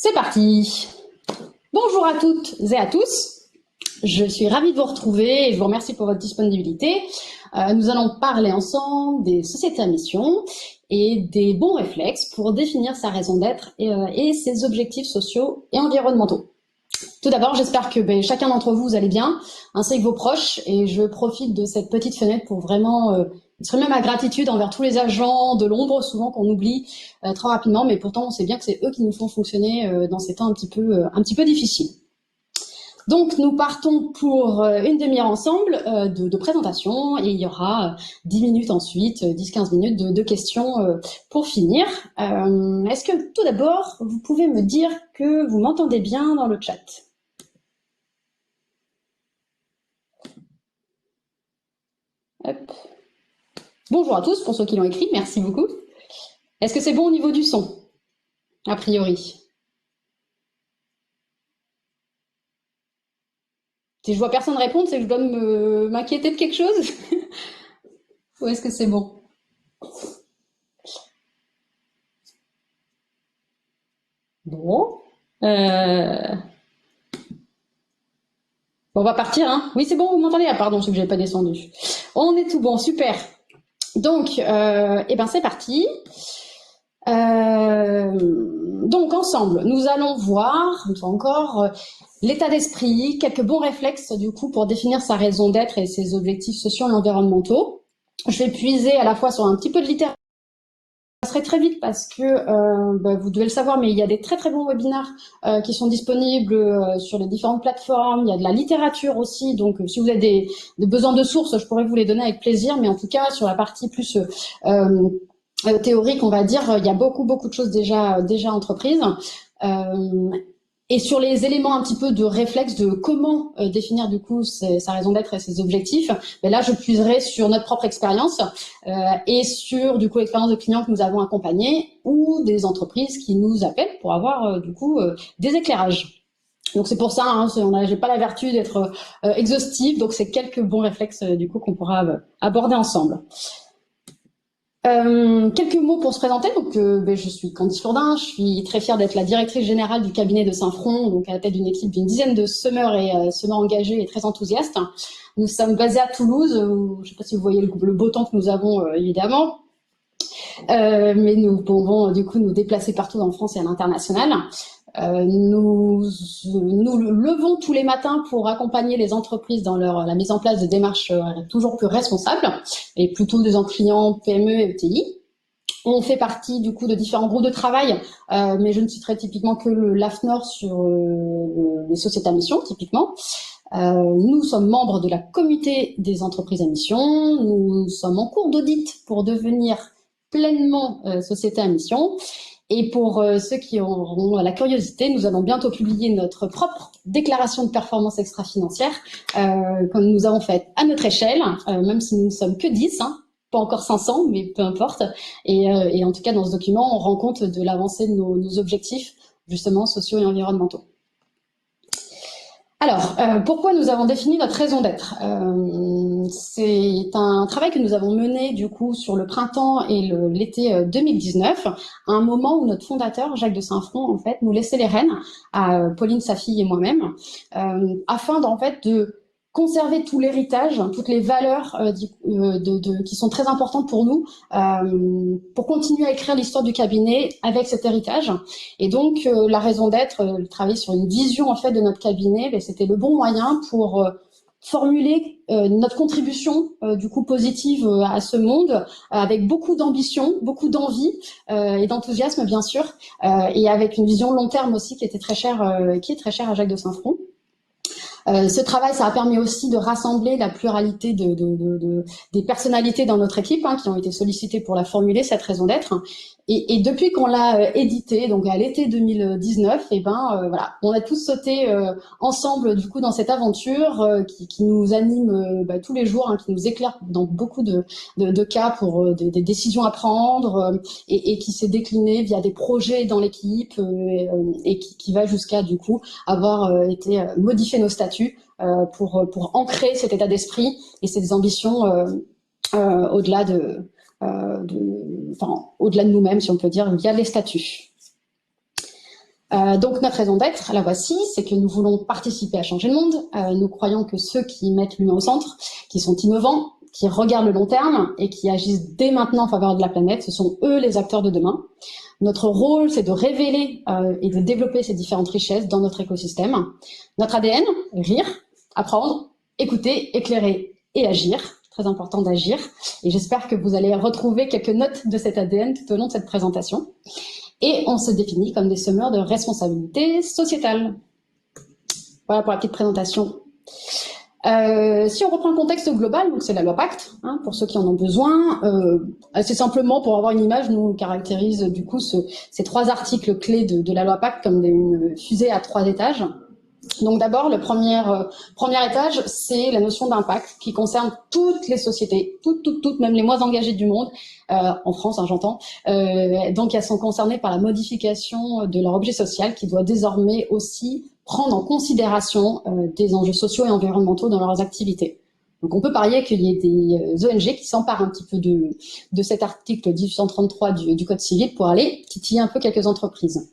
C'est parti. Bonjour à toutes et à tous. Je suis ravie de vous retrouver et je vous remercie pour votre disponibilité. Nous allons parler ensemble des sociétés à mission et des bons réflexes pour définir sa raison d'être et ses objectifs sociaux et environnementaux. Tout d'abord, j'espère que chacun d'entre vous allez bien, ainsi que vos proches, et je profite de cette petite fenêtre pour vraiment exprimer ma gratitude envers tous les agents de l'ombre, souvent qu'on oublie très rapidement, mais pourtant on sait bien que c'est eux qui nous font fonctionner dans ces temps un petit peu difficiles. Donc nous partons pour une demi-heure ensemble de présentation, et il y aura 10 minutes ensuite, 10-15 minutes de questions pour finir. Est-ce que tout d'abord, vous pouvez me dire que vous m'entendez bien dans le chat ? Hop. Bonjour à tous pour ceux qui l'ont écrit, merci beaucoup. Est-ce que c'est bon au niveau du son, a priori ? Si je vois personne répondre, c'est que je dois m'inquiéter de quelque chose. Ou est-ce que c'est bon ? Bon. Bon, on va partir, hein. Oui, c'est bon, vous m'entendez ? Ah, pardon, c'est que j'avais pas descendu. On est tout bon, super. Donc, c'est parti. Donc, ensemble, nous allons voir, une fois encore, l'état d'esprit, quelques bons réflexes, du coup, pour définir sa raison d'être et ses objectifs sociaux et environnementaux. Je vais puiser à la fois sur un petit peu de littérature. Ça serait très vite parce que vous devez le savoir, mais il y a des très très bons webinaires qui sont disponibles sur les différentes plateformes. Il y a de la littérature aussi, donc si vous avez des besoins de sources, je pourrais vous les donner avec plaisir. Mais en tout cas, sur la partie plus théorique, on va dire, il y a beaucoup de choses déjà entreprises. Et sur les éléments un petit peu de réflexe de comment définir du coup sa raison d'être et ses objectifs, là je puiserai sur notre propre expérience et sur du coup l'expérience de clients que nous avons accompagnés ou des entreprises qui nous appellent pour avoir du coup des éclairages. Donc c'est pour ça, hein, j'ai pas la vertu d'être exhaustive, donc c'est quelques bons réflexes du coup qu'on pourra aborder ensemble. Quelques mots pour se présenter. Donc, je suis Candice Lourdin, je suis très fière d'être la directrice générale du cabinet de Saint-Front, donc à la tête d'une équipe d'une dizaine de semeurs et semeurs engagés et très enthousiastes. Nous sommes basés à Toulouse, je ne sais pas si vous voyez le beau temps que nous avons évidemment, mais nous pouvons du coup nous déplacer partout en France et à l'international. Nous levons tous les matins pour accompagner les entreprises dans la mise en place de démarches toujours plus responsables et plutôt des clients PME et ETI. On fait partie du coup de différents groupes de travail, mais je ne citerai typiquement que l'AFNOR sur les sociétés à mission, typiquement. Nous sommes membres de la communauté des entreprises à mission. Nous sommes en cours d'audit pour devenir pleinement société à mission. Et pour ceux qui auront la curiosité, nous allons bientôt publier notre propre déclaration de performance extra-financière que nous avons faite à notre échelle, même si nous ne sommes que 10, hein, pas encore 500, mais peu importe. Et en tout cas, dans ce document, on rend compte de l'avancée de nos objectifs, justement, sociaux et environnementaux. Alors, pourquoi nous avons défini notre raison d'être ? C'est un travail que nous avons mené du coup sur le printemps et l'été 2019, à un moment où notre fondateur, Jacques de Saint-Front, en fait, nous laissait les rênes à Pauline, sa fille et moi-même, afin de conserver tout l'héritage, toutes les valeurs qui sont très importantes pour nous, pour continuer à écrire l'histoire du cabinet avec cet héritage. Et donc, la raison d'être, travailler sur une vision en fait de notre cabinet, c'était le bon moyen pour formuler notre contribution du coup positive à ce monde, avec beaucoup d'ambition, beaucoup d'envie et d'enthousiasme bien sûr, et avec une vision long terme aussi qui est très chère à Jacques de Saint-Front. Ce travail, ça a permis aussi de rassembler la pluralité des personnalités dans notre équipe, hein, qui ont été sollicitées pour la formuler, cette raison d'être. Et depuis qu'on l'a édité, donc à l'été 2019, voilà, on a tous sauté ensemble du coup dans cette aventure qui nous anime tous les jours, hein, qui nous éclaire dans beaucoup de cas pour des décisions à prendre et qui s'est déclinée via des projets dans l'équipe et qui va jusqu'à du coup avoir été modifier nos statuts pour ancrer cet état d'esprit et ces ambitions au-delà au-delà de nous-mêmes, si on peut dire, via les statuts. Donc notre raison d'être, la voici, c'est que nous voulons participer à changer le monde. Nous croyons que ceux qui mettent l'humain au centre, qui sont innovants, qui regardent le long terme et qui agissent dès maintenant en faveur de la planète, ce sont eux les acteurs de demain. Notre rôle, c'est de révéler et de développer ces différentes richesses dans notre écosystème. Notre ADN, rire, apprendre, écouter, éclairer et agir. Très important d'agir. Et j'espère que vous allez retrouver quelques notes de cet ADN tout au long de cette présentation. Et on se définit comme des semeurs de responsabilité sociétale. Voilà pour la petite présentation. Si on reprend le contexte global, donc c'est la loi Pacte, hein, pour ceux qui en ont besoin, assez simplement pour avoir une image, nous on caractérise du coup ces 3 articles clés de la loi Pacte comme une fusée à 3 étages. Donc d'abord, le premier étage, c'est la notion d'impact qui concerne toutes les sociétés, toutes, même les moins engagées du monde, en France, hein, j'entends. Donc elles sont concernées par la modification de leur objet social qui doit désormais aussi prendre en considération des enjeux sociaux et environnementaux dans leurs activités. Donc on peut parier qu'il y ait des ONG qui s'emparent un petit peu de cet article 1833 du Code civil pour aller titiller un peu quelques entreprises.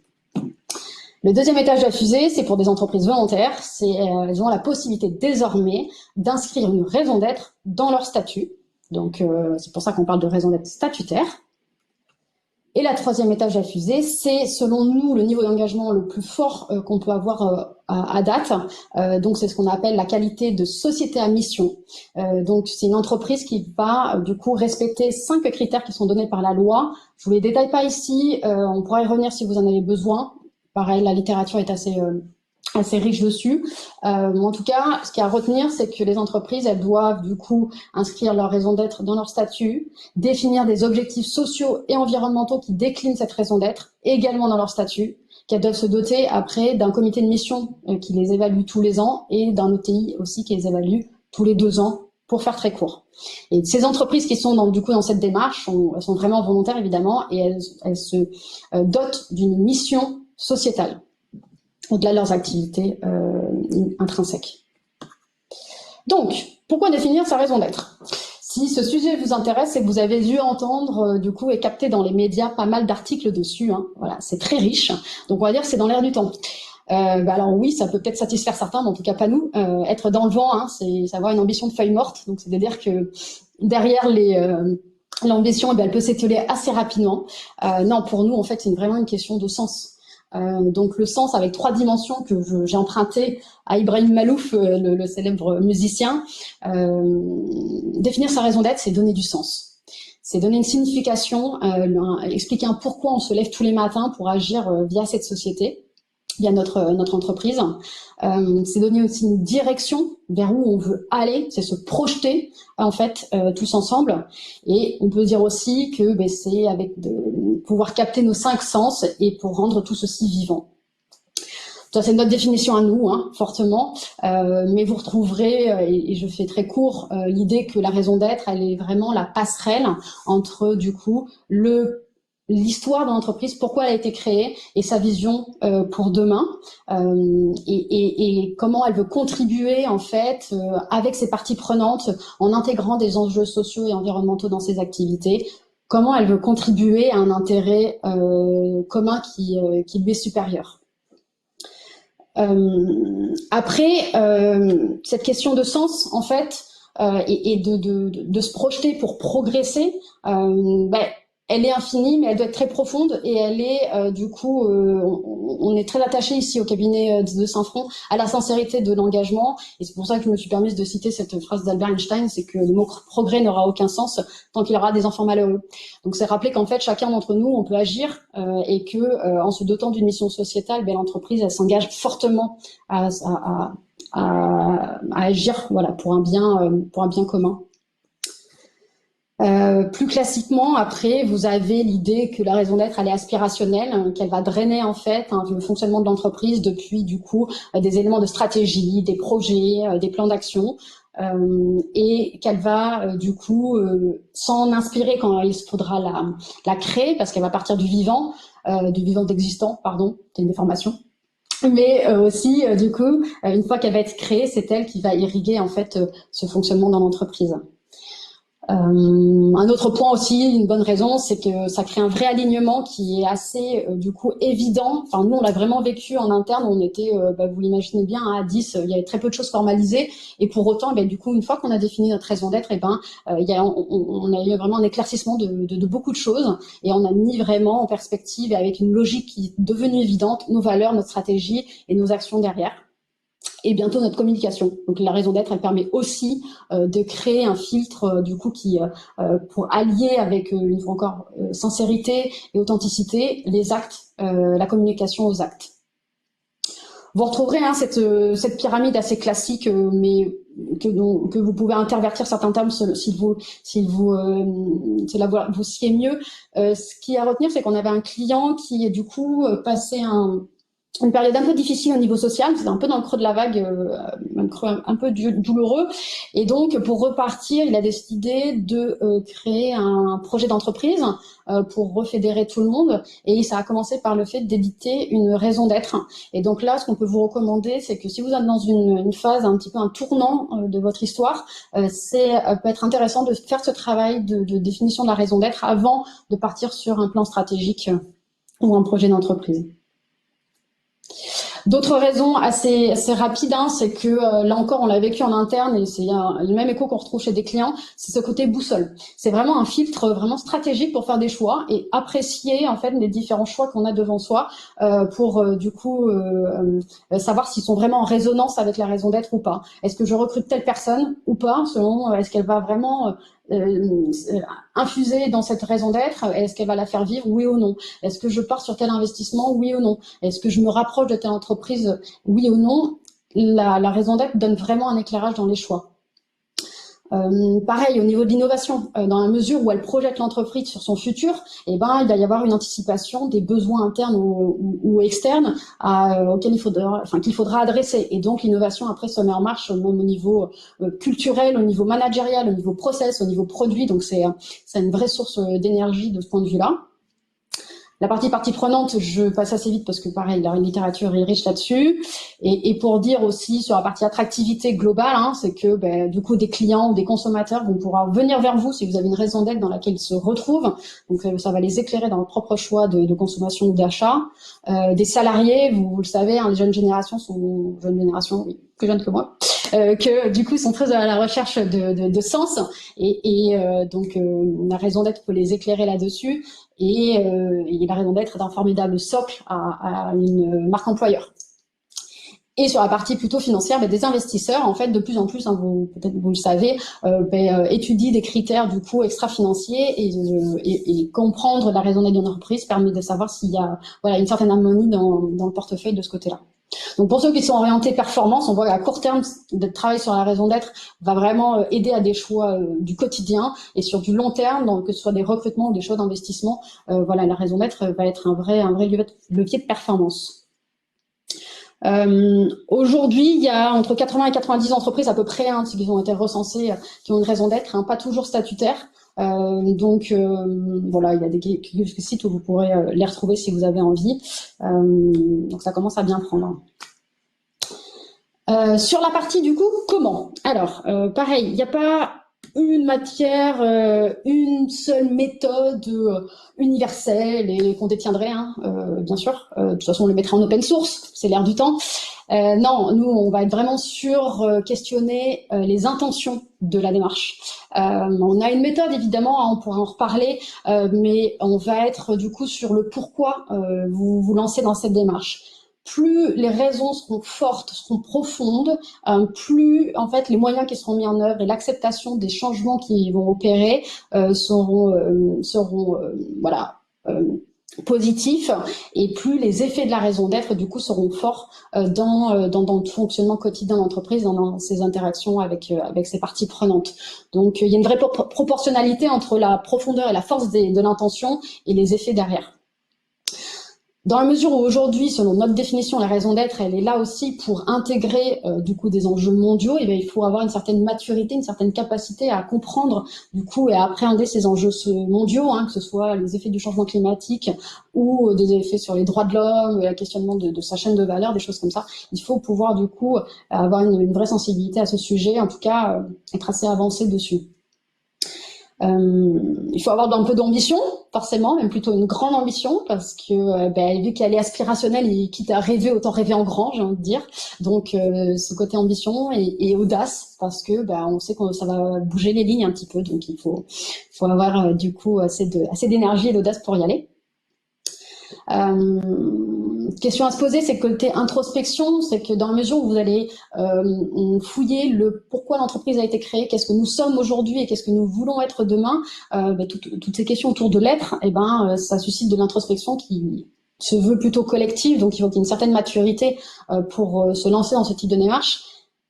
Le deuxième étage de la fusée, c'est pour des entreprises volontaires. Elles ont la possibilité désormais d'inscrire une raison d'être dans leur statut. Donc, c'est pour ça qu'on parle de raison d'être statutaire. Et la troisième étage de la fusée, c'est selon nous le niveau d'engagement le plus fort qu'on peut avoir à date. Donc, c'est ce qu'on appelle la qualité de société à mission. Donc, c'est une entreprise qui va du coup respecter 5 critères qui sont donnés par la loi. Je vous les détaille pas ici. On pourra y revenir si vous en avez besoin. Pareil, la littérature est assez riche dessus. En tout cas, ce qu'il y a à retenir, c'est que les entreprises, elles doivent du coup inscrire leur raison d'être dans leur statut, définir des objectifs sociaux et environnementaux qui déclinent cette raison d'être également dans leur statut, qu'elles doivent se doter après d'un comité de mission qui les évalue tous les ans et d'un OTI aussi qui les évalue tous les 2 ans, pour faire très court. Et ces entreprises qui sont du coup dans cette démarche, elles sont vraiment volontaires évidemment et elles se dotent d'une mission sociétales, au-delà de leurs activités intrinsèques. Donc, pourquoi définir sa raison d'être? Si ce sujet vous intéresse, c'est que vous avez dû entendre du coup et capter dans les médias pas mal d'articles dessus. Hein. Voilà, c'est très riche. Donc, on va dire que c'est dans l'air du temps. Alors oui, ça peut peut-être satisfaire certains, mais en tout cas pas nous. Être dans le vent, hein, c'est avoir une ambition de feuille morte. Donc, c'est-à-dire que derrière l'ambition, elle peut s'étioler assez rapidement. Non, pour nous, en fait, c'est vraiment une question de sens. Donc le sens avec 3 dimensions que j'ai emprunté à Ibrahim Malouf, le célèbre musicien. Définir sa raison d'être, c'est donner du sens. C'est donner une signification, expliquer un pourquoi on se lève tous les matins pour agir via cette société, via notre entreprise. C'est donner aussi une direction vers où on veut aller, c'est se projeter en fait tous ensemble. Et on peut dire aussi que c'est avec pouvoir capter nos 5 sens et pour rendre tout ceci vivant. Ça, c'est notre définition à nous, hein, fortement, mais vous retrouverez, et je fais très court, l'idée que la raison d'être, elle est vraiment la passerelle entre du coup l'histoire de l'entreprise, pourquoi elle a été créée et sa vision pour demain et comment elle veut contribuer en fait avec ses parties prenantes en intégrant des enjeux sociaux et environnementaux dans ses activités, comment elle veut contribuer à un intérêt commun qui lui est supérieur. Après, cette question de sens en fait et de se projeter pour progresser, elle est infinie, mais elle doit être très profonde et elle est du coup, on est très attaché ici au cabinet de Saint-Front à la sincérité de l'engagement et c'est pour ça que je me suis permise de citer cette phrase d'Albert Einstein, c'est que le mot progrès n'aura aucun sens tant qu'il y aura des enfants malheureux. Donc c'est rappeler qu'en fait chacun d'entre nous on peut agir et que en se dotant d'une mission sociétale, l'entreprise elle s'engage fortement à agir voilà pour un bien commun. Plus classiquement, après, vous avez l'idée que la raison d'être, elle est aspirationnelle, qu'elle va drainer en fait le fonctionnement de l'entreprise depuis du coup des éléments de stratégie, des projets, des plans d'action, et qu'elle va du coup s'en inspirer quand il faudra la créer, parce qu'elle va partir du vivant d'existant, pardon, c'est une déformation. Mais aussi, du coup, une fois qu'elle va être créée, c'est elle qui va irriguer en fait ce fonctionnement dans l'entreprise. Un autre point aussi, une bonne raison, c'est que ça crée un vrai alignement qui est assez du coup évident. Enfin, nous, on l'a vraiment vécu en interne. On était, vous l'imaginez bien, hein, à 10, il y avait très peu de choses formalisées. Et pour autant, du coup, une fois qu'on a défini notre raison d'être, on a eu vraiment un éclaircissement de beaucoup de choses. Et on a mis vraiment en perspective, et avec une logique qui est devenue évidente, nos valeurs, notre stratégie et nos actions derrière. Et bientôt notre communication. Donc la raison d'être, elle permet aussi de créer un filtre du coup qui pour allier avec une fois encore sincérité et authenticité les actes, la communication aux actes. Vous retrouverez cette pyramide assez classique, mais que vous pouvez intervertir certains termes si vous siez mieux. Ce qui est à retenir, c'est qu'on avait un client qui du coup passait une période un peu difficile au niveau social, c'était un peu dans le creux de la vague, un creux un peu douloureux. Et donc, pour repartir, il a décidé de créer un projet d'entreprise pour refédérer tout le monde. Et ça a commencé par le fait d'éditer une raison d'être. Et donc là, ce qu'on peut vous recommander, c'est que si vous êtes dans une phase, un petit peu un tournant de votre histoire, peut être intéressant de faire ce travail de définition de la raison d'être avant de partir sur un plan stratégique ou un projet d'entreprise. D'autres raisons assez rapides, hein, c'est que là encore, on l'a vécu en interne et c'est le même écho qu'on retrouve chez des clients, c'est ce côté boussole. C'est vraiment un filtre vraiment stratégique pour faire des choix et apprécier en fait les différents choix qu'on a devant soi pour du coup savoir s'ils sont vraiment en résonance avec la raison d'être ou pas. Est-ce que je recrute telle personne ou pas, selon est-ce qu'elle va vraiment infuser dans cette raison d'être, est-ce qu'elle va la faire vivre, oui ou non? Est-ce que je pars sur tel investissement, oui ou non? Est-ce que je me rapproche de telle entreprise, oui ou non? La raison d'être donne vraiment un éclairage dans les choix. Pareil au niveau de l'innovation, dans la mesure où elle projette l'entreprise sur son futur, il va y avoir une anticipation des besoins internes ou externes auxquels qu'il faudra adresser. Et donc l'innovation après se met en marche même au niveau culturel, au niveau managérial, au niveau process, au niveau produit. Donc c'est une vraie source d'énergie de ce point de vue-là. La partie prenante, je passe assez vite parce que pareil, la littérature est riche là-dessus. Et pour dire aussi sur la partie attractivité globale, hein, c'est que du coup des clients ou des consommateurs vont pouvoir venir vers vous si vous avez une raison d'être dans laquelle ils se retrouvent. Donc ça va les éclairer dans leur propre choix de consommation ou d'achat. Des salariés, vous le savez, hein, les jeunes générations sont oui, plus jeunes que moi. Que du coup sont très à la recherche de sens donc la raison d'être peut les éclairer là-dessus et la raison d'être est un formidable socle à une marque employeur. Et sur la partie plutôt financière, des investisseurs, en fait, de plus en plus, hein, peut-être vous le savez, étudient des critères du coup extra-financiers et comprendre la raison d'être d'une entreprise permet de savoir s'il y a une certaine harmonie dans le portefeuille de ce côté-là. Donc pour ceux qui sont orientés performance, on voit qu'à court terme, de travail sur la raison d'être va vraiment aider à des choix du quotidien et sur du long terme, donc que ce soit des recrutements ou des choix d'investissement, la raison d'être va être un vrai levier de performance. Aujourd'hui, il y a entre 80 et 90 entreprises à peu près qui ont été recensées, qui ont une raison d'être, pas toujours statutaire. Il y a quelques sites où vous pourrez les retrouver si vous avez envie. Donc ça commence à bien prendre. Sur la partie du coup, comment? Alors, pareil, il n'y a pas une matière, une seule méthode universelle et qu'on détiendrait, bien sûr. De toute façon, on le mettrait en open source, c'est l'air du temps. Non, nous, on va être vraiment sur questionner les intentions de la démarche. On a une méthode, évidemment, on pourra en reparler, mais on va être du coup sur le pourquoi vous vous lancez dans cette démarche. Plus les raisons seront fortes, seront profondes, plus en fait les moyens qui seront mis en œuvre et l'acceptation des changements qui vont opérer seront positifs, et plus les effets de la raison d'être du coup seront forts dans le fonctionnement quotidien de l'entreprise, dans ses interactions avec ses parties prenantes. Donc il y a une vraie proportionnalité entre la profondeur et la force de l'intention et les effets derrière. Dans la mesure où aujourd'hui, selon notre définition, la raison d'être, elle est là aussi pour intégrer du coup des enjeux mondiaux, et bien il faut avoir une certaine maturité, une certaine capacité à comprendre du coup et à appréhender ces enjeux mondiaux, que ce soit les effets du changement climatique ou des effets sur les droits de l'homme, le questionnement de sa chaîne de valeur, des choses comme ça. Il faut pouvoir du coup avoir une vraie sensibilité à ce sujet, en tout cas être assez avancé dessus. Il faut avoir un peu d'ambition, forcément, même plutôt une grande ambition, parce que vu qu'elle est aspirationnelle, et quitte à rêver, autant rêver en grand, j'ai envie de dire. Donc ce côté ambition et audace, parce que on sait que ça va bouger les lignes un petit peu, donc faut avoir du coup assez d'énergie et d'audace pour y aller. Question à se poser, c'est que le côté introspection, c'est que dans la mesure où vous allez fouiller le pourquoi l'entreprise a été créée, qu'est-ce que nous sommes aujourd'hui et qu'est-ce que nous voulons être demain, toutes ces questions autour de l'être, ça suscite de l'introspection qui se veut plutôt collective, donc il faut qu'il y ait une certaine maturité pour se lancer dans ce type de démarche.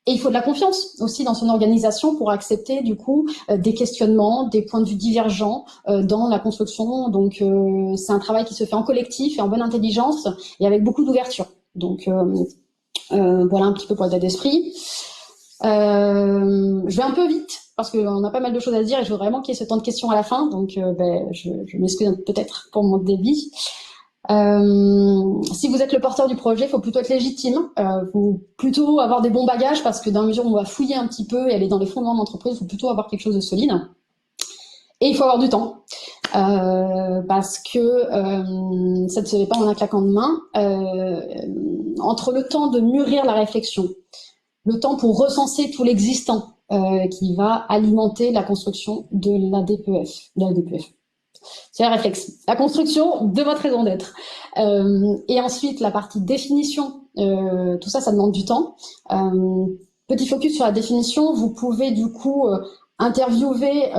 Et il faut de la confiance aussi dans son organisation pour accepter du coup des questionnements, des points de vue divergents dans la construction. Donc c'est un travail qui se fait en collectif et en bonne intelligence et avec beaucoup d'ouverture. Donc voilà un petit peu pour l'état d'esprit. Je vais un peu vite parce qu'on a pas mal de choses à se dire et je veux vraiment qu'il y ait ce temps de questions à la fin. Donc je m'excuse peut-être pour mon débit. Si vous êtes le porteur du projet, il faut plutôt être légitime, faut plutôt avoir des bons bagages parce que dans la mesure où on va fouiller un petit peu et aller dans les fondements de l'entreprise, il faut plutôt avoir quelque chose de solide. Et il faut avoir du temps parce que ça ne se fait pas en un claquant de main. Entre le temps de mûrir la réflexion, le temps pour recenser tout l'existant qui va alimenter la construction de la DPEF, c'est un réflexe. La construction de votre raison d'être. Et ensuite, la partie définition, tout ça, ça demande du temps. Petit focus sur la définition, vous pouvez du coup interviewer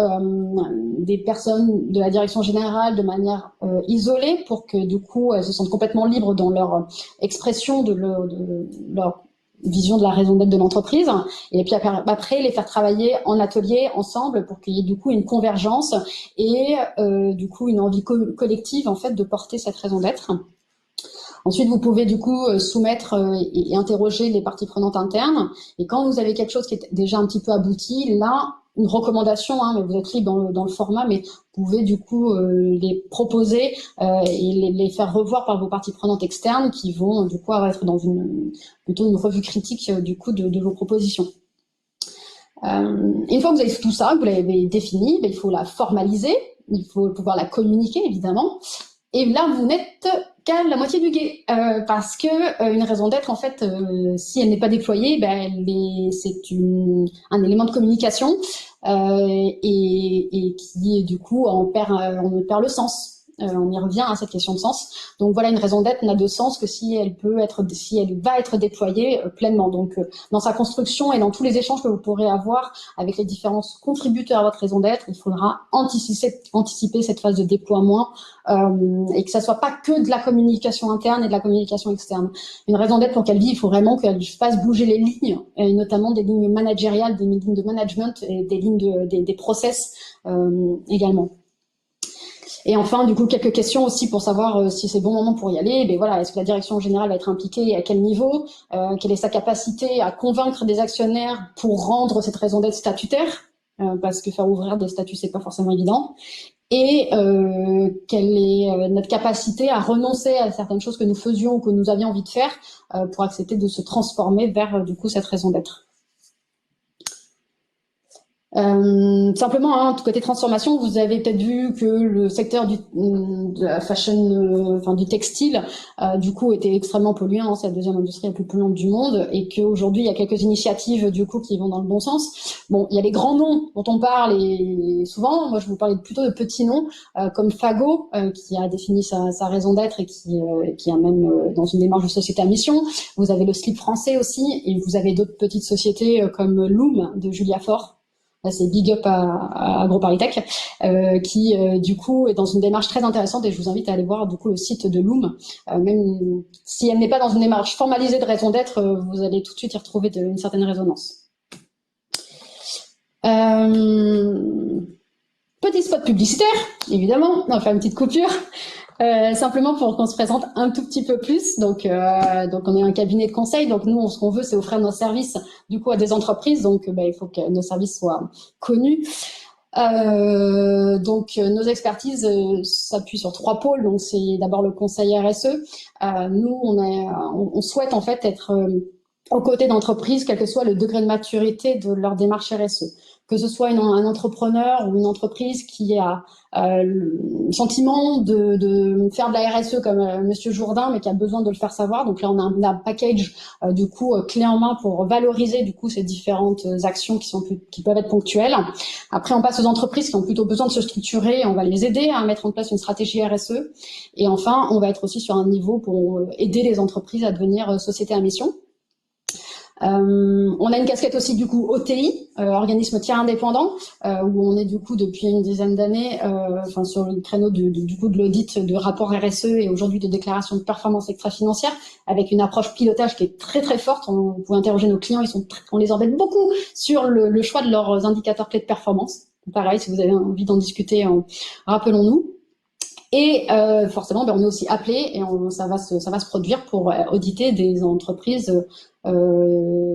des personnes de la direction générale de manière isolée pour que du coup elles se sentent complètement libres dans leur expression de leur vision de la raison d'être de l'entreprise, et puis après les faire travailler en atelier ensemble pour qu'il y ait du coup une convergence et du coup une envie collective en fait de porter cette raison d'être. Ensuite, vous pouvez du coup soumettre et interroger les parties prenantes internes. Et quand vous avez quelque chose qui est déjà un petit peu abouti, là, une recommandation, mais vous êtes libre dans le format, mais vous pouvez du coup les proposer et les faire revoir par vos parties prenantes externes qui vont du coup être dans plutôt une revue critique du coup de vos propositions. Une fois que vous avez tout ça, que vous l'avez défini, il faut la formaliser, il faut pouvoir la communiquer évidemment. Et là, vous n'êtes qu'à la moitié du guet, parce que une raison d'être, en fait, si elle n'est pas déployée, c'est un élément de communication et qui, du coup, on perd le sens. On y revient à cette question de sens. Donc voilà, une raison d'être n'a de sens que si elle va être déployée pleinement. Donc dans sa construction et dans tous les échanges que vous pourrez avoir avec les différents contributeurs à votre raison d'être, il faudra anticiper cette phase de déploiement et que ça soit pas que de la communication interne et de la communication externe. Une raison d'être pour qu'elle vive, il faut vraiment qu'elle fasse bouger les lignes, et notamment des lignes managériales, des lignes de management et des lignes des process également. Et enfin, du coup, quelques questions aussi pour savoir si c'est le bon moment pour y aller. Voilà, est-ce que la direction générale va être impliquée et à quel niveau, quelle est sa capacité à convaincre des actionnaires pour rendre cette raison d'être statutaire, parce que faire ouvrir des statuts, c'est pas forcément évident. Et quelle est notre capacité à renoncer à certaines choses que nous faisions ou que nous avions envie de faire pour accepter de se transformer vers du coup cette raison d'être. Simplement, côté transformation, vous avez peut-être vu que le secteur de la fashion, du textile, du coup, était extrêmement polluant. C'est la deuxième industrie la plus polluante du monde, et qu'aujourd'hui, il y a quelques initiatives du coup qui vont dans le bon sens. Bon, il y a les grands noms dont on parle et souvent. Moi, je vous parlais plutôt de petits noms comme Fago, qui a défini sa raison d'être et qui a même dans une démarche de société à mission. Vous avez le slip français aussi, et vous avez d'autres petites sociétés comme Loom de Julia Faure. C'est big up à AgroParisTech, qui du coup est dans une démarche très intéressante, et je vous invite à aller voir du coup le site de Loom. Même si elle n'est pas dans une démarche formalisée de raison d'être, vous allez tout de suite y retrouver une certaine résonance. Petit spot publicitaire, évidemment, on va faire une petite coupure. Simplement pour qu'on se présente un tout petit peu plus. Donc on est un cabinet de conseil. Donc nous, ce qu'on veut, c'est offrir nos services du coup à des entreprises. Donc il faut que nos services soient connus. Donc nos expertises s'appuient sur 3 pôles. Donc c'est d'abord le conseil RSE. Nous, on souhaite en fait être aux côtés d'entreprises, quel que soit le degré de maturité de leur démarche RSE. que ce soit un entrepreneur ou une entreprise qui a le sentiment de faire de la RSE comme Monsieur Jourdain, mais qui a besoin de le faire savoir. Donc là, on a un package du coup clé en main pour valoriser du coup ces différentes actions qui peuvent être ponctuelles. Après, on passe aux entreprises qui ont plutôt besoin de se structurer. On va les aider à mettre en place une stratégie RSE. Et enfin, on va être aussi sur un niveau pour aider les entreprises à devenir société à mission. On a une casquette aussi du coup OTI, organisme tiers indépendant, où on est du coup depuis une dizaine d'années, sur le créneau du coup de l'audit de rapport RSE et aujourd'hui de déclaration de performance extra-financière, avec une approche pilotage qui est très très forte. On peut interroger nos clients, on les embête beaucoup sur le choix de leurs indicateurs clés de performance. Pareil, si vous avez envie d'en discuter, rappelons-nous. Et forcément, on est aussi appelé et ça va se produire pour auditer des entreprises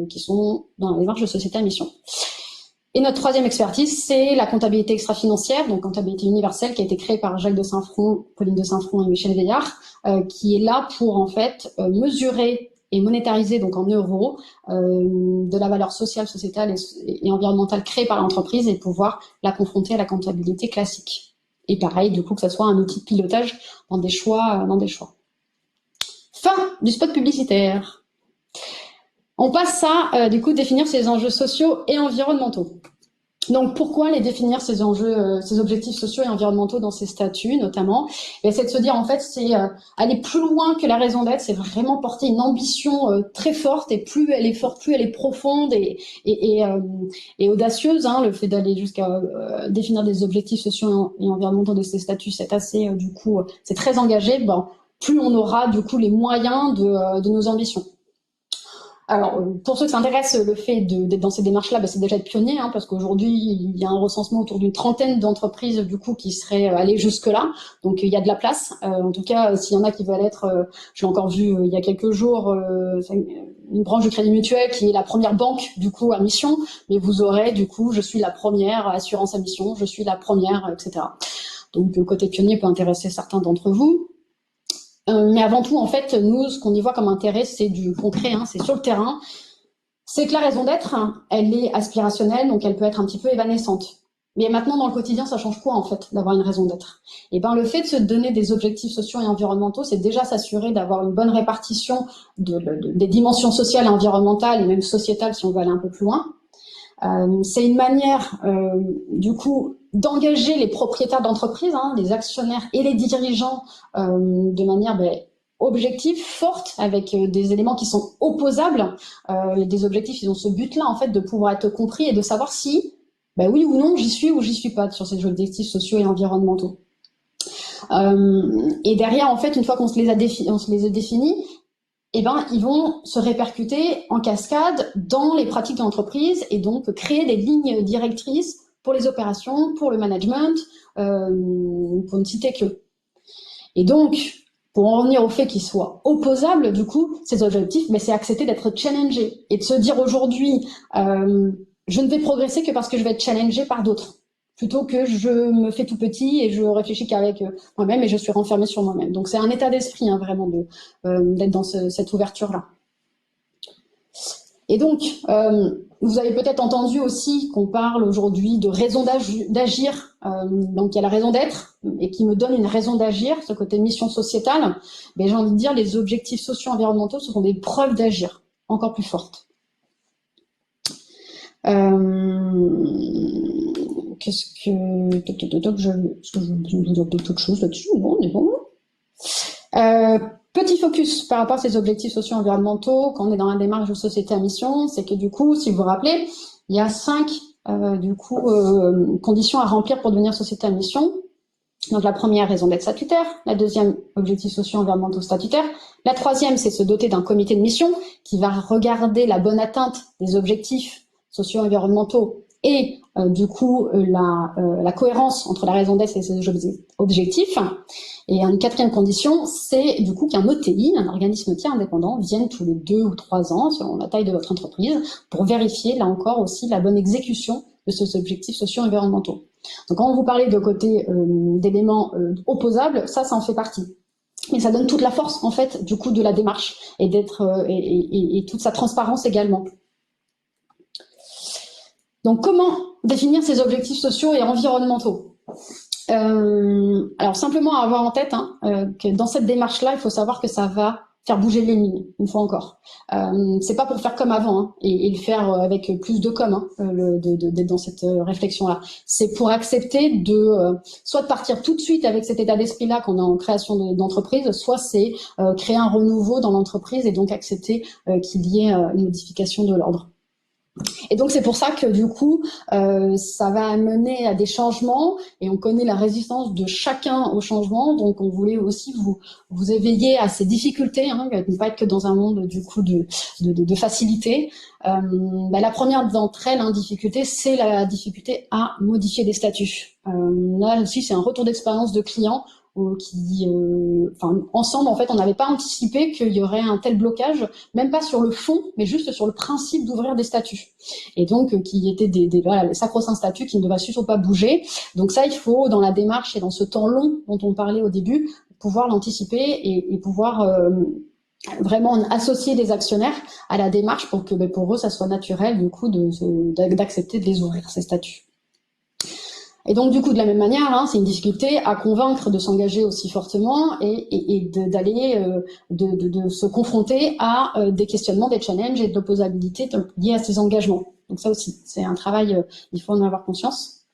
qui sont dans la démarche de société à mission. Et notre troisième expertise, c'est la comptabilité extra-financière, donc comptabilité universelle, qui a été créée par Jacques de Saint-Front, Pauline de Saint-Front et Michel Veillard, qui est là pour en fait mesurer et monétariser donc en euros de la valeur sociale, sociétale et environnementale créée par l'entreprise et pouvoir la confronter à la comptabilité classique. Et pareil, du coup, que ça soit un outil de pilotage dans des choix. Fin du spot publicitaire. On passe à, du coup, définir ces enjeux sociaux et environnementaux. Donc, pourquoi les définir, ces enjeux, ces objectifs sociaux et environnementaux dans ces statuts, notamment? C'est de se dire, en fait, c'est aller plus loin que la raison d'être, c'est vraiment porter une ambition très forte, et plus elle est forte, plus elle est profonde et audacieuse, hein, le fait d'aller jusqu'à définir des objectifs sociaux et environnementaux de ces statuts, c'est assez, du coup, c'est très engagé, plus on aura, du coup, les moyens de nos ambitions. Alors, pour ceux qui s'intéressent, le fait d'être dans ces démarches-là, c'est déjà être pionnier, hein, parce qu'aujourd'hui, il y a un recensement autour d'une trentaine d'entreprises, du coup, qui seraient allées jusque-là. Donc, il y a de la place. En tout cas, s'il y en a qui veulent être, j'ai encore vu il y a quelques jours, une branche du Crédit Mutuel qui est la première banque, du coup, à mission. Mais vous aurez, du coup, je suis la première assurance à mission, je suis la première, etc. Donc, le côté pionnier peut intéresser certains d'entre vous. Mais avant tout, en fait, nous, ce qu'on y voit comme intérêt, c'est du concret, hein, c'est sur le terrain. C'est que la raison d'être, elle est aspirationnelle, donc elle peut être un petit peu évanescente. Mais maintenant, dans le quotidien, ça change quoi, en fait, d'avoir une raison d'être? Et le fait de se donner des objectifs sociaux et environnementaux, c'est déjà s'assurer d'avoir une bonne répartition des dimensions sociales et environnementales, et même sociétales, si on veut aller un peu plus loin. C'est une manière, du coup, d'engager les propriétaires d'entreprises, hein, les actionnaires et les dirigeants de manière objective, forte, avec des éléments qui sont opposables. Des objectifs, ils ont ce but-là, en fait, de pouvoir être compris et de savoir si, oui ou non, j'y suis ou j'y suis pas sur ces objectifs sociaux et environnementaux. Et derrière, en fait, une fois qu'on se les a définis, ils vont se répercuter en cascade dans les pratiques de l'entreprise et donc créer des lignes directrices pour les opérations, pour le management, pour ne citer que. Et donc, pour en revenir au fait qu'ils soient opposables, du coup, ces objectifs, c'est accepter d'être challengé et de se dire aujourd'hui, je ne vais progresser que parce que je vais être challengé par d'autres, plutôt que je me fais tout petit et je réfléchis qu'avec moi-même et je suis renfermée sur moi-même. Donc c'est un état d'esprit, hein, vraiment, d'être dans cette ouverture-là. Et donc, vous avez peut-être entendu aussi qu'on parle aujourd'hui de raison d'agir. Donc il y a la raison d'être et qui me donne une raison d'agir, ce côté mission sociétale. Mais j'ai envie de dire, les objectifs socio-environnementaux, ce sont des preuves d'agir encore plus fortes. Qu'est-ce que... Je vais dire d'autres choses là-dessus. Bon, on est bon. Petit focus par rapport à ces objectifs socio-environnementaux, quand on est dans la démarche de société à mission, c'est que du coup, si vous vous rappelez, il y a 5 conditions à remplir pour devenir société à mission. Donc la première, raison d'être statutaire. La deuxième, objectifs sociaux-environnementaux statutaires. La troisième, c'est se doter d'un comité de mission qui va regarder la bonne atteinte des objectifs socio-environnementaux et du coup la cohérence entre la raison d'être et ses objectifs. Et une quatrième condition, c'est du coup qu'un OTI, un organisme tiers indépendant, vienne tous les 2 ou 3 ans, selon la taille de votre entreprise, pour vérifier, là encore aussi, la bonne exécution de ces objectifs socio-environnementaux. Donc quand vous parlez de côté d'éléments opposables, ça en fait partie. Mais ça donne toute la force, en fait, du coup, de la démarche et toute sa transparence également. Donc, comment définir ces objectifs sociaux et environnementaux? Alors, simplement avoir en tête que dans cette démarche-là, il faut savoir que ça va faire bouger les lignes, une fois encore. C'est pas pour faire comme avant et le faire avec plus de com, d'être dans cette réflexion-là. C'est pour accepter soit de partir tout de suite avec cet état d'esprit-là qu'on a en création d'entreprise, soit c'est créer un renouveau dans l'entreprise et donc accepter qu'il y ait une modification de l'ordre. Et donc c'est pour ça que du coup, ça va mener à des changements et on connaît la résistance de chacun au changement. Donc on voulait aussi vous éveiller à ces difficultés, ne pas être que dans un monde du coup de facilité. La première d'entre elles, difficulté, c'est la difficulté à modifier des statuts. Là aussi, c'est un retour d'expérience de clients ensemble, en fait, on n'avait pas anticipé qu'il y aurait un tel blocage, même pas sur le fond, mais juste sur le principe d'ouvrir des statuts. Et donc, qui étaient les sacro-saints statuts qui ne devaient surtout pas bouger. Donc ça, il faut, dans la démarche et dans ce temps long dont on parlait au début, pouvoir l'anticiper et pouvoir vraiment associer les actionnaires à la démarche pour que pour eux, ça soit naturel, du coup, d'accepter de les ouvrir, ces statuts. Et donc, du coup, de la même manière, c'est une difficulté à convaincre de s'engager aussi fortement et d'aller, de se confronter à des questionnements, des challenges et de l'opposabilité liés à ces engagements. Donc ça aussi, c'est un travail, il faut en avoir conscience.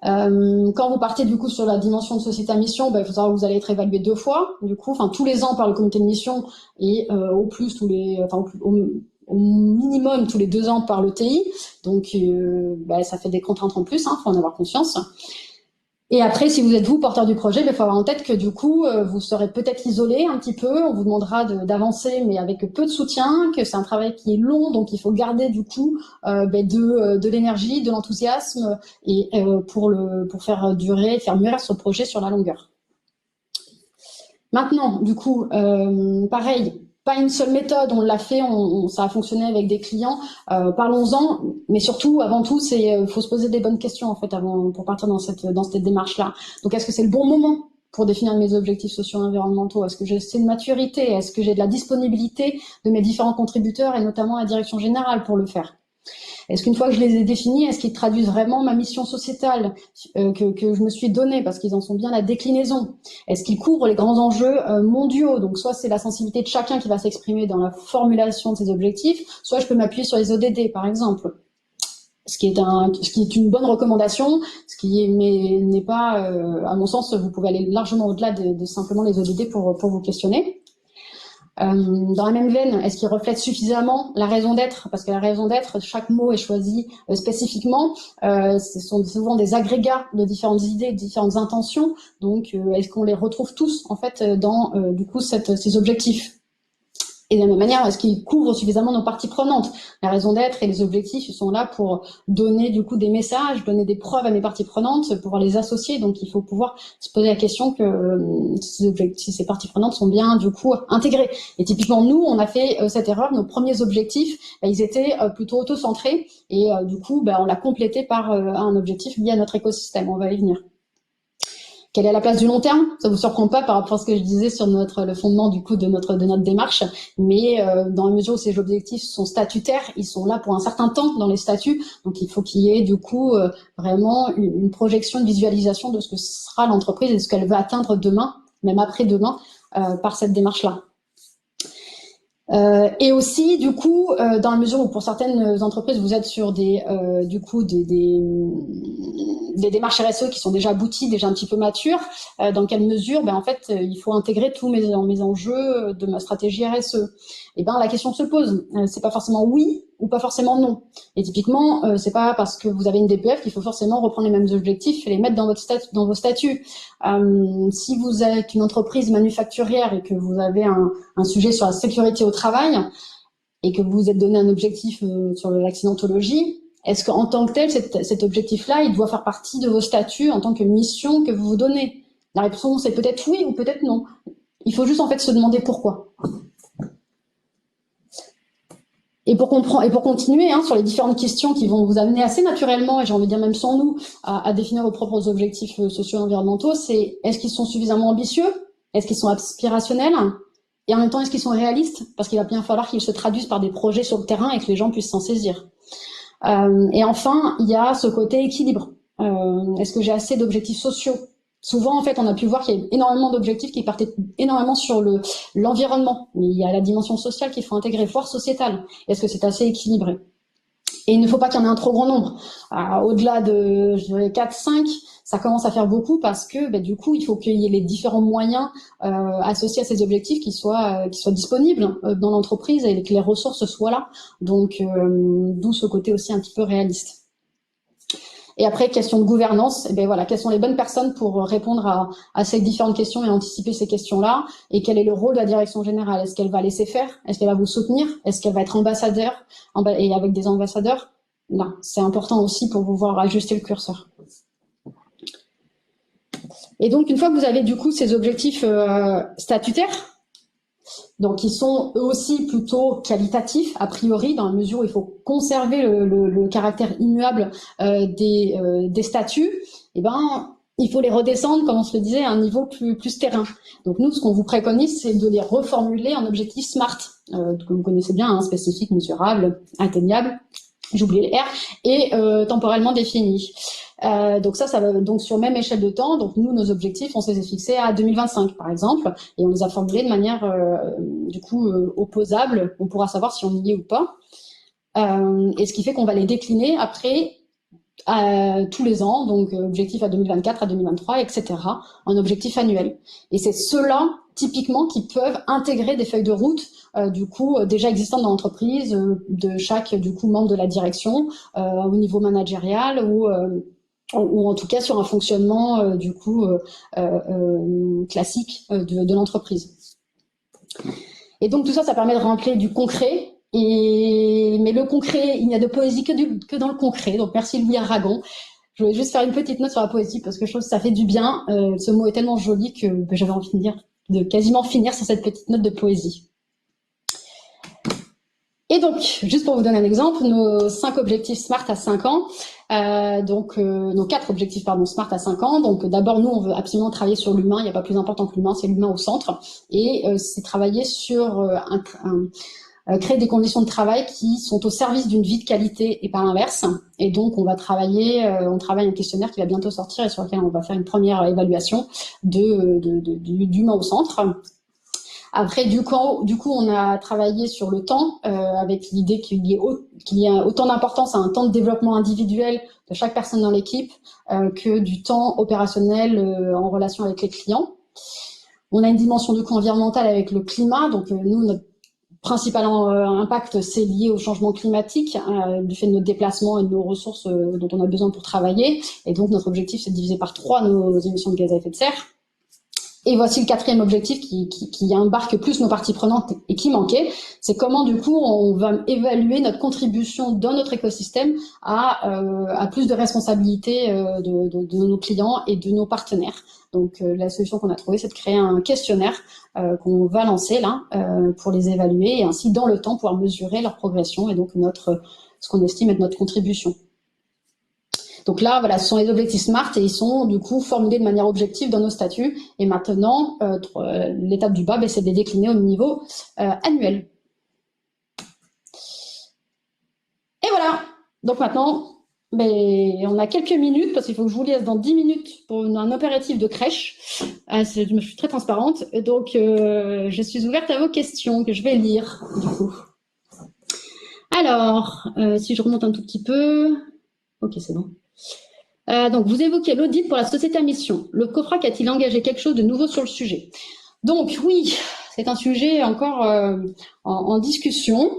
Quand vous partez du coup sur la dimension de société à mission, il faut savoir que vous allez être évalué 2 fois, du coup, tous les ans par le comité de mission et au plus au minimum tous les 2 ans par le TI. Donc ça fait des contraintes en plus, faut en avoir conscience. Et après, si vous êtes vous porteur du projet, il faut avoir en tête que du coup, vous serez peut-être isolé un petit peu, on vous demandera d'avancer, mais avec peu de soutien, que c'est un travail qui est long, donc il faut garder du coup de l'énergie, de l'enthousiasme, et pour faire durer, faire mûrir ce projet sur la longueur. Maintenant, du coup, pareil, pas une seule méthode, on l'a fait, ça a fonctionné avec des clients, parlons-en, mais surtout, avant tout, faut se poser des bonnes questions en fait pour partir dans cette démarche-là. Donc, est-ce que c'est le bon moment pour définir mes objectifs sociaux et environnementaux? Est-ce que j'ai assez de maturité? Est-ce que j'ai de la disponibilité de mes différents contributeurs et notamment la direction générale pour le faire? Est-ce qu'une fois que je les ai définis, est-ce qu'ils traduisent vraiment ma mission sociétale que je me suis donnée, parce qu'ils en sont bien la déclinaison? Est-ce qu'ils couvrent les grands enjeux mondiaux? Donc soit c'est la sensibilité de chacun qui va s'exprimer dans la formulation de ces objectifs, soit je peux m'appuyer sur les ODD par exemple. Ce qui est une bonne recommandation, mais n'est pas, à mon sens, vous pouvez aller largement au-delà de simplement les ODD pour vous questionner. Dans la même veine, est-ce qu'il reflète suffisamment la raison d'être? Parce que la raison d'être, chaque mot est choisi spécifiquement. Ce sont souvent des agrégats de différentes idées, de différentes intentions. Donc, est-ce qu'on les retrouve tous en fait dans du coup ces objectifs? Et de la même manière, est-ce qu'ils couvrent suffisamment nos parties prenantes? La raison d'être et les objectifs, ils sont là pour donner du coup des messages, donner des preuves à mes parties prenantes, pouvoir les associer. Donc il faut pouvoir se poser la question que si ces parties prenantes sont bien du coup intégrées. Et typiquement nous, on a fait cette erreur. Nos premiers objectifs, ils étaient plutôt auto-centrés et du coup, on l'a complété par un objectif lié à notre écosystème. On va y venir. Quelle est la place du long terme? Ça vous surprend pas par rapport à ce que je disais sur le fondement du coup de notre démarche, mais dans la mesure où ces objectifs sont statutaires, ils sont là pour un certain temps dans les statuts, donc il faut qu'il y ait du coup vraiment une projection, une visualisation de ce que sera l'entreprise et de ce qu'elle va atteindre demain, même après-demain, par cette démarche-là. Et aussi, du coup, dans la mesure où pour certaines entreprises, vous êtes sur des démarches RSE qui sont déjà abouties, déjà un petit peu matures, dans quelle mesure, en fait, il faut intégrer tous mes enjeux de ma stratégie RSE? Et la question se pose. C'est pas forcément oui ou pas forcément non. Et typiquement, c'est pas parce que vous avez une DPF qu'il faut forcément reprendre les mêmes objectifs et les mettre dans vos statuts. Si vous êtes une entreprise manufacturière et que vous avez un sujet sur la sécurité au travail et que vous vous êtes donné un objectif sur l'accidentologie, est-ce qu'en tant que tel, cet objectif-là, il doit faire partie de vos statuts en tant que mission que vous vous donnez? La réponse est peut-être oui ou peut-être non. Il faut juste en fait se demander pourquoi. Et pour continuer sur les différentes questions qui vont vous amener assez naturellement, et j'ai envie de dire même sans nous, à définir vos propres objectifs sociaux et environnementaux, c'est est-ce qu'ils sont suffisamment ambitieux? Est-ce qu'ils sont aspirationnels? Et en même temps, est-ce qu'ils sont réalistes? Parce qu'il va bien falloir qu'ils se traduisent par des projets sur le terrain et que les gens puissent s'en saisir. Et enfin, il y a ce côté équilibre. Est-ce que j'ai assez d'objectifs sociaux? Souvent, en fait, on a pu voir qu'il y a énormément d'objectifs qui partaient énormément sur l'environnement, mais il y a la dimension sociale qu'il faut intégrer, voire sociétale. Est-ce que c'est assez équilibré? Et il ne faut pas qu'il y en ait un trop grand nombre. Au-delà de, je dirais, 4, 5, ça commence à faire beaucoup parce que du coup, il faut qu'il y ait les différents moyens associés à ces objectifs qui soient disponibles dans l'entreprise et que les ressources soient là. Donc, d'où ce côté aussi un petit peu réaliste. Et après, question de gouvernance, voilà, quelles sont les bonnes personnes pour répondre à ces différentes questions et anticiper ces questions-là? Et quel est le rôle de la direction générale? Est-ce qu'elle va laisser faire? Est-ce qu'elle va vous soutenir? Est-ce qu'elle va être ambassadeur? Et avec des ambassadeurs? Là, c'est important aussi pour pouvoir ajuster le curseur. Et donc, une fois que vous avez du coup ces objectifs statutaires, donc ils sont eux aussi plutôt qualitatifs, a priori, dans la mesure où il faut conserver le caractère immuable des statuts, il faut les redescendre, comme on se le disait, à un niveau plus terrain. Donc nous, ce qu'on vous préconise, c'est de les reformuler en objectifs SMART, que vous connaissez bien, spécifique, mesurable, atteignable, j'ai oublié le R, et temporellement défini. Donc ça va donc sur même échelle de temps. Donc nous, nos objectifs, on s'est fixés à 2025 par exemple, et on les a formulés de manière opposable. On pourra savoir si on y est ou pas. Et ce qui fait qu'on va les décliner après tous les ans, donc objectif à 2024, à 2023, etc., en objectif annuel. Et c'est ceux-là, typiquement, qui peuvent intégrer des feuilles de route déjà existantes dans l'entreprise, de chaque membre de la direction, au niveau managérial ou en tout cas sur un fonctionnement classique de l'entreprise. Et donc tout ça, ça permet de rentrer du concret. Mais le concret, il n'y a de poésie que dans le concret. Donc merci Louis Aragon. Je voulais juste faire une petite note sur la poésie parce que je trouve que ça fait du bien. Ce mot est tellement joli que j'avais envie de quasiment finir sur cette petite note de poésie. Et donc, juste pour vous donner un exemple, nos 5 objectifs SMART à 5 ans, nos 4 objectifs SMART à 5 ans. Donc d'abord, nous, on veut absolument travailler sur l'humain. Il n'y a pas plus important que l'humain, c'est l'humain au centre. Et c'est travailler sur créer des conditions de travail qui sont au service d'une vie de qualité et pas l'inverse. Et donc, on travaille un questionnaire qui va bientôt sortir et sur lequel on va faire une première évaluation d'humain au centre. Après, du coup, on a travaillé sur le temps avec l'idée qu'il y ait autant d'importance à un temps de développement individuel de chaque personne dans l'équipe que du temps opérationnel en relation avec les clients. On a une dimension du coup environnementale avec le climat. Donc, nous, notre principal impact, c'est lié au changement climatique, du fait de nos déplacements et de nos ressources dont on a besoin pour travailler. Et donc, notre objectif, c'est de diviser par 3 nos émissions de gaz à effet de serre. Et voici le 4e objectif qui embarque plus nos parties prenantes et qui manquait. C'est comment, du coup, on va évaluer notre contribution dans notre écosystème à plus de responsabilité de nos clients et de nos partenaires. Donc, la solution qu'on a trouvée, c'est de créer un questionnaire qu'on va lancer là pour les évaluer et ainsi, dans le temps, pouvoir mesurer leur progression et donc ce qu'on estime être notre contribution. Donc là, voilà, ce sont les objectifs SMART et ils sont du coup formulés de manière objective dans nos statuts. Et maintenant, l'étape du bas, c'est de les décliner au niveau annuel. Et voilà. Donc maintenant, on a quelques minutes parce qu'il faut que je vous laisse dans 10 minutes pour un opératif de crèche. Je suis très transparente. Donc, je suis ouverte à vos questions que je vais lire du coup. Alors, si je remonte un tout petit peu. Ok, c'est bon. Donc, vous évoquez l'audit pour la société à mission. Le COFRAC a-t-il engagé quelque chose de nouveau sur le sujet? Donc, oui, c'est un sujet encore en discussion.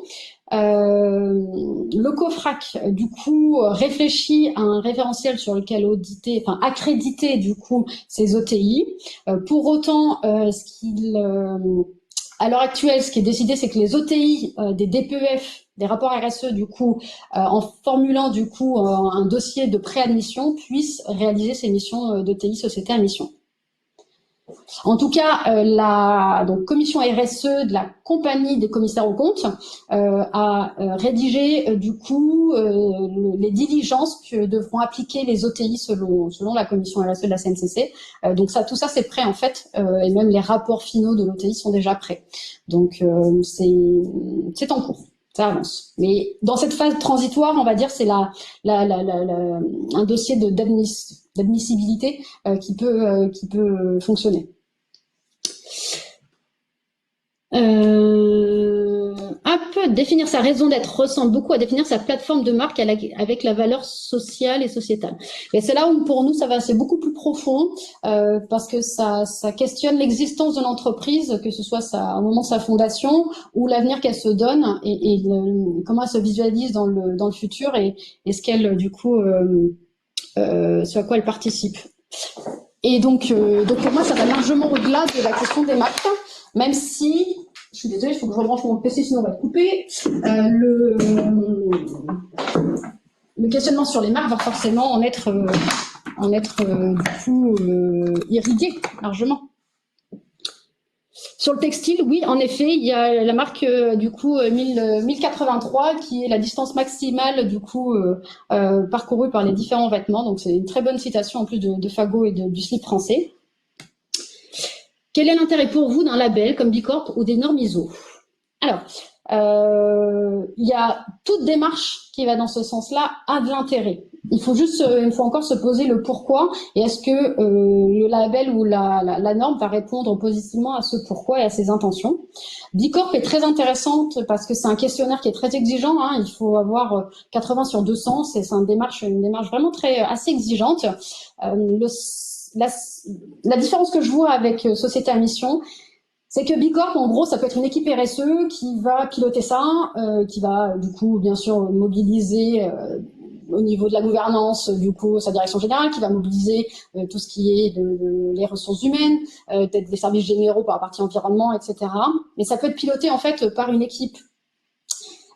Le COFRAC, du coup, réfléchit à un référentiel sur lequel accréditer, du coup, ces OTI. Pour autant, à l'heure actuelle, ce qui est décidé, c'est que les OTI des DPEF, des rapports RSE, du coup, en formulant du coup un dossier de préadmission, puissent réaliser ces missions d'OTI société à mission. En tout cas, la commission RSE de la compagnie des commissaires aux comptes a rédigé du coup les diligences que devront appliquer les OTI selon la commission RSE de la CNCC. Donc tout ça c'est prêt en fait, et même les rapports finaux de l'OTI sont déjà prêts. Donc c'est en cours. ça avance. Mais dans cette phase transitoire, on va dire, c'est un dossier d'admissibilité qui peut fonctionner. Définir sa raison d'être ressemble beaucoup à définir sa plateforme de marque avec la valeur sociale et sociétale. Et c'est là où pour nous c'est beaucoup plus profond parce que ça questionne l'existence de l'entreprise, que ce soit au moment de sa fondation ou l'avenir qu'elle se donne et comment elle se visualise dans le futur et ce qu'elle du coup ce à quoi elle participe. Et donc pour moi ça va largement au-delà de la question des marques, même si je suis désolée, il faut que je rebranche mon PC, sinon on va être coupé. Le questionnement sur les marques va forcément en être du coup irrigué largement. Sur le textile, oui, en effet, il y a la marque du coup 1083 qui est la distance maximale du coup parcourue par les différents vêtements. Donc c'est une très bonne citation en plus de Fagot et du slip français. Quel est l'intérêt pour vous d'un label comme Bicorp ou des normes ISO? Alors, il y a toute démarche qui va dans ce sens-là a de l'intérêt. Il faut encore se poser le pourquoi et est-ce que le label ou la norme va répondre positivement à ce pourquoi et à ses intentions. Bicorp est très intéressante parce que c'est un questionnaire qui est très exigeant. Hein, il faut avoir 80 sur 200. C'est une démarche vraiment assez exigeante. La différence que je vois avec Société à Mission, c'est que Bicorp, en gros, ça peut être une équipe RSE qui va piloter ça, qui va, du coup, bien sûr, mobiliser au niveau de la gouvernance, du coup, sa direction générale, qui va mobiliser tout ce qui est les ressources humaines, peut-être les services généraux par la partie environnement, etc. Mais ça peut être piloté, en fait, par une équipe.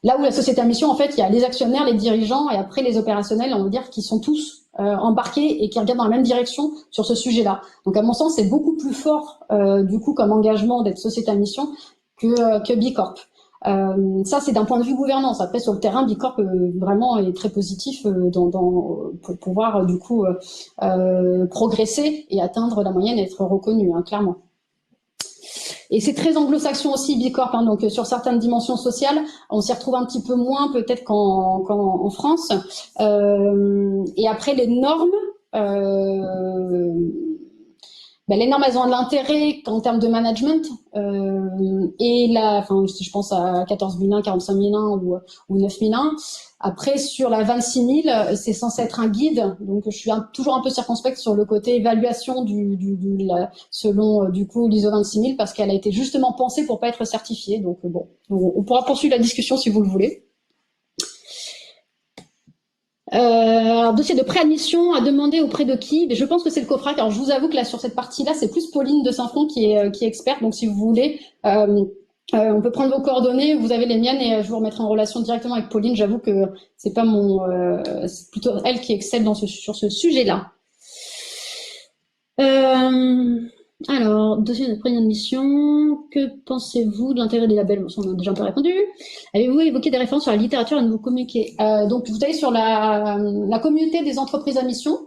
Là où la société à mission, en fait, il y a les actionnaires, les dirigeants et après les opérationnels, on va dire, qui sont tous embarqués et qui regardent dans la même direction sur ce sujet-là. Donc, à mon sens, c'est beaucoup plus fort, du coup, comme engagement d'être société à mission que Bicorp. Ça, c'est d'un point de vue gouvernance. Après, sur le terrain, Bicorp vraiment est très positif pour pouvoir, du coup, progresser et atteindre la moyenne et être reconnu, hein, clairement. Et c'est très anglo-saxon aussi, Bicorp, hein, donc sur certaines dimensions sociales, on s'y retrouve un petit peu moins peut-être qu'en France. Et après, les normes, les normes, elles ont de l'intérêt en termes de management. Si je pense à 14 001, 45 001 ou 9 001. Après, sur la 26 000, c'est censé être un guide. Donc, je suis toujours un peu circonspecte sur le côté évaluation selon, du coup, l'ISO 26 000 parce qu'elle a été justement pensée pour pas être certifiée. Donc, bon, on pourra poursuivre la discussion si vous le voulez. Alors, dossier de préadmission à demander auprès de qui? Je pense que c'est le COFRAC. Alors, je vous avoue que là, sur cette partie-là, c'est plus Pauline de Saint-Front qui est experte. Donc, si vous voulez, on peut prendre vos coordonnées, vous avez les miennes et je vous remettrai en relation directement avec Pauline. J'avoue que c'est pas c'est plutôt elle qui excelle sur ce sujet-là. Alors, dossier de préadmission, que pensez-vous de l'intérêt des labels? On a déjà un peu répondu. Avez-vous évoqué des références sur la littérature à nous communiquer? Donc, vous savez, sur la communauté des entreprises à mission,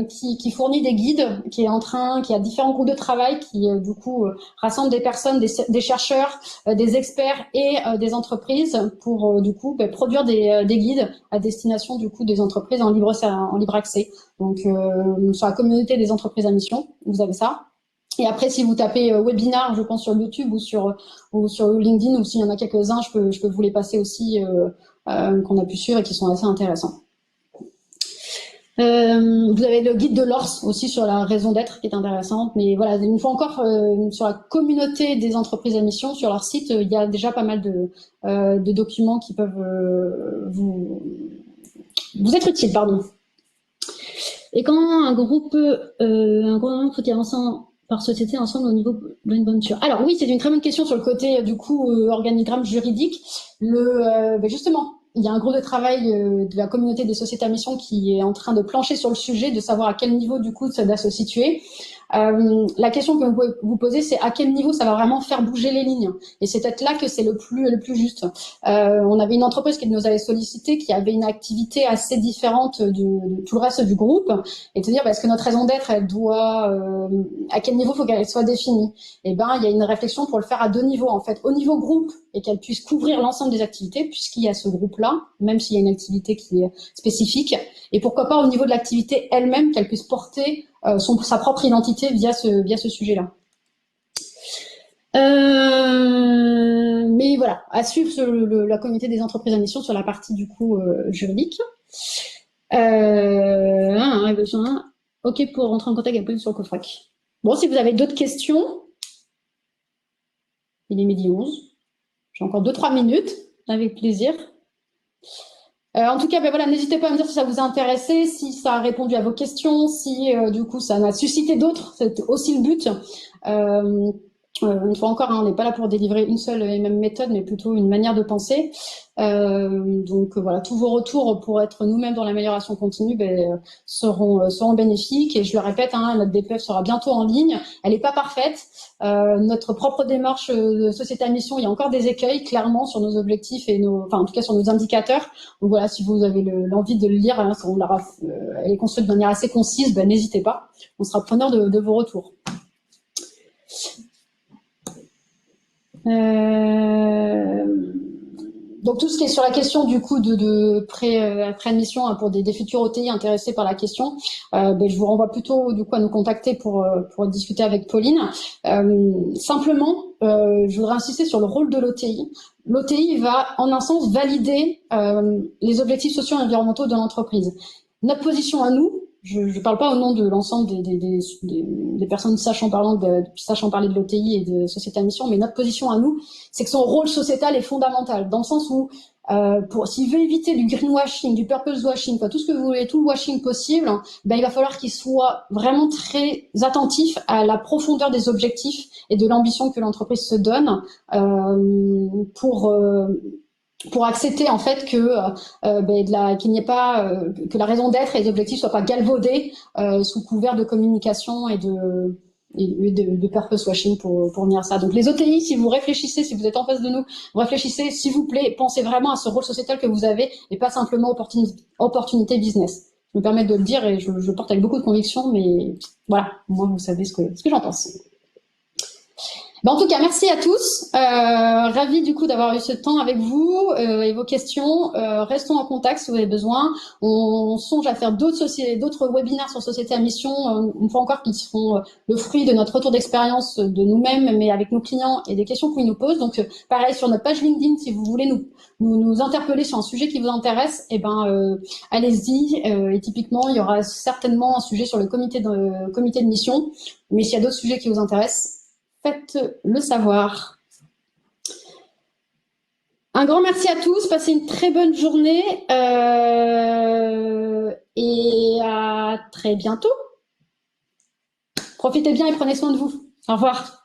qui fournit des guides, qui a différents groupes de travail qui du coup rassemblent des personnes, des chercheurs, des experts et des entreprises pour du coup produire des guides à destination du coup des entreprises en libre accès. Donc sur la communauté des entreprises à mission, vous avez ça. Et après, si vous tapez webinar, je pense sur YouTube ou sur LinkedIn, ou s'il y en a quelques-uns, je peux vous les passer aussi qu'on a pu suivre et qui sont assez intéressants. Vous avez le guide de l'ORS aussi sur la raison d'être qui est intéressante, mais voilà, une fois encore sur la communauté des entreprises à mission, sur leur site, il y a déjà pas mal de documents qui peuvent vous être utiles, pardon. Et quand un groupe faut-il avancer par société ensemble au niveau de joint venture? Alors oui, c'est une très bonne question sur le côté du coup organigramme juridique. Justement, il y a un groupe de travail de la communauté des sociétés à mission qui est en train de plancher sur le sujet, de savoir à quel niveau du coup ça doit se situer. La question que vous pouvez vous poser, c'est à quel niveau ça va vraiment faire bouger les lignes. Et c'est peut-être là que c'est le plus juste. On avait une entreprise qui nous avait sollicité, qui avait une activité assez différente de tout le reste du groupe, et de se dire, est-ce que notre raison d'être, elle doit, à quel niveau faut qu'elle soit définie? Et ben, il y a une réflexion pour le faire à deux niveaux, en fait. Au niveau groupe, et qu'elle puisse couvrir l'ensemble des activités, puisqu'il y a ce groupe-là, même s'il y a une activité qui est spécifique. Et pourquoi pas au niveau de l'activité elle-même, qu'elle puisse porter sa propre identité via ce sujet-là. Mais voilà, à suivre la communauté des entreprises à mission sur la partie du coup juridique. Ok pour rentrer en contact avec Pauline sur le COFRAC. Bon, si vous avez d'autres questions, il est midi 11. J'ai encore 2-3 minutes, avec plaisir. En tout cas, ben voilà, n'hésitez pas à me dire si ça vous a intéressé, si ça a répondu à vos questions, si du coup ça en a suscité d'autres, c'est aussi le but. Une fois encore, hein, on n'est pas là pour délivrer une seule et même méthode, mais plutôt une manière de penser. Donc voilà, tous vos retours pour être nous-mêmes dans l'amélioration continue seront bénéfiques. Et je le répète, hein, notre DPF sera bientôt en ligne. Elle n'est pas parfaite. Notre propre démarche de société à mission, il y a encore des écueils clairement sur nos objectifs et en tout cas sur nos indicateurs. Donc voilà, si vous avez l'envie de le lire, hein, elle est construite de manière assez concise, n'hésitez pas. On sera preneur de vos retours. Donc tout ce qui est sur la question du coup de pré-admission hein, pour des futurs OTI intéressés par la question, je vous renvoie plutôt du coup à nous contacter pour discuter avec Pauline. Simplement, je voudrais insister sur le rôle de l'OTI. L'OTI va en un sens valider les objectifs sociaux et environnementaux de l'entreprise. Notre position à nous, je ne parle pas au nom de l'ensemble des personnes sachant parler de l'OTI et de société à mission, mais notre position à nous, c'est que son rôle sociétal est fondamental, dans le sens où s'il veut éviter du greenwashing, du purpose washing, tout ce que vous voulez, tout le washing possible, il va falloir qu'il soit vraiment très attentif à la profondeur des objectifs et de l'ambition que l'entreprise se donne pour accepter en fait qu'il n'y ait pas que la raison d'être et les objectifs soient pas galvaudés sous couvert de communication et de purpose washing pour venir à ça. Donc les OTI, si vous réfléchissez, si vous êtes en face de nous, vous réfléchissez, s'il vous plaît, pensez vraiment à ce rôle sociétal que vous avez et pas simplement opportunité business. Je me permets de le dire et je le porte avec beaucoup de conviction, mais voilà, moi vous savez ce que j'en pense. En tout cas, merci à tous. Ravi du coup d'avoir eu ce temps avec vous et vos questions. Restons en contact si vous avez besoin. On songe à faire d'autres webinaires sur Société à Mission, une fois encore, qui seront le fruit de notre retour d'expérience de nous-mêmes, mais avec nos clients et des questions qu'ils nous posent. Donc, pareil, sur notre page LinkedIn, si vous voulez nous interpeller sur un sujet qui vous intéresse, allez-y. Et typiquement, il y aura certainement un sujet sur le comité de mission. Mais s'il y a d'autres sujets qui vous intéressent, faites-le savoir. Un grand merci à tous, passez une très bonne journée et à très bientôt. Profitez bien et prenez soin de vous. Au revoir.